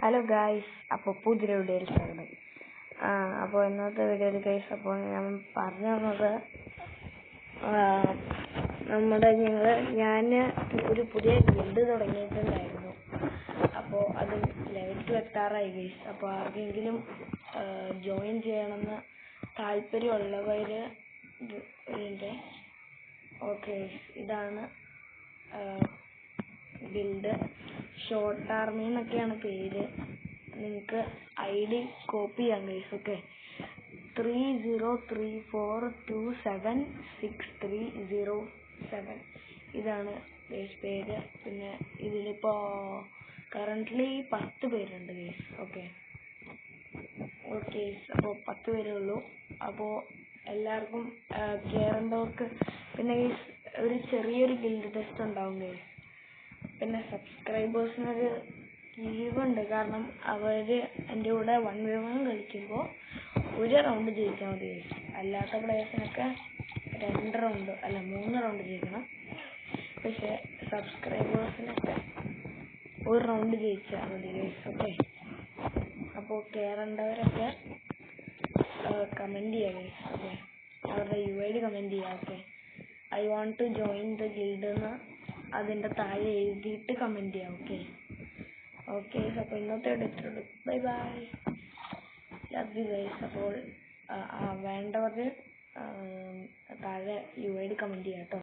Hello guys, അപ്പോൾ പുതിയൊരു വീഡിയോയിൽ സ്വാഗതം. അപ്പോൾ ഇന്നത്തെ വീഡിയോയിൽ ഗൈസ്, അപ്പോൾ ഞാൻ പറഞ്ഞു തന്നത് ഞാൻ ഒരു പുതിയ ഗിൽഡ് തുടങ്ങിയിട്ടുണ്ടായിരുന്നു. അപ്പോൾ അത് ലെവലിൽ എത്താറായി ഗൈസ്. അപ്പോൾ ആർക്കെങ്കിലും ജോയിൻ ചെയ്യണമെന്ന് താല്പര്യമുള്ളവർ ഓക്കെ, ഇതാണ് ഗിൽഡ്. ഷോർട്ട് ആർമി എന്നൊക്കെയാണ് പേര്. നിങ്ങൾക്ക് ID കോപ്പി ചെയ്യാം ഗൈസ്. ഓക്കെ, 3034276307 ഇതാണ് ഗൈസ് പേര്. പിന്നെ ഇതിലിപ്പോൾ കറൻ്റ്ലി 10 പേരുണ്ട് ഗൈസ്. ഓക്കെ, അപ്പോൾ 10 പേരേ ഉള്ളൂ. അപ്പോൾ എല്ലാവർക്കും കയറേണ്ടവർക്ക് പിന്നെ ഗൈസ് ഒരു ചെറിയൊരു ഗിൽഡ് ടെസ്റ്റ് ഉണ്ടാവും ഗൈസ്. പിന്നെ സബ്സ്ക്രൈബേഴ്സിനൊരു കിഴിവുണ്ട്. കാരണം അവർ എൻ്റെ കൂടെ 1v1 കളിക്കുമ്പോൾ ഒരു റൗണ്ട് ജയിച്ചാൽ മതി. അല്ലാത്ത പ്ലേയേഴ്സിനൊക്കെ 2 റൗണ്ട് അല്ല 3 റൗണ്ട് ജയിക്കണം. പക്ഷേ സബ്സ്ക്രൈബേഴ്സിനൊക്കെ ഒരു റൗണ്ട് ജയിച്ചാൽ മതി ഗൈസ്. ഓക്കെ, അപ്പോൾ കയറേണ്ടവരൊക്കെ കമൻറ്റ് ചെയ്യുക ഗൈസ്. ഓക്കെ, അവരുടെ UID കമൻറ്റ് ചെയ്യുക. Okay, I want to join the guild എന്ന് അതിൻ്റെ താഴെ എഴുതിയിട്ട് കമൻറ്റ് ചെയ്യാം. ഓക്കെ, അപ്പോൾ ഇന്നത്തെ എടുത്തിട്ടുണ്ട്. Bye love you guys. അപ്പോൾ വേണ്ടവർ താഴെ UID കമൻറ്റ് ചെയ്യാം കേട്ടോ.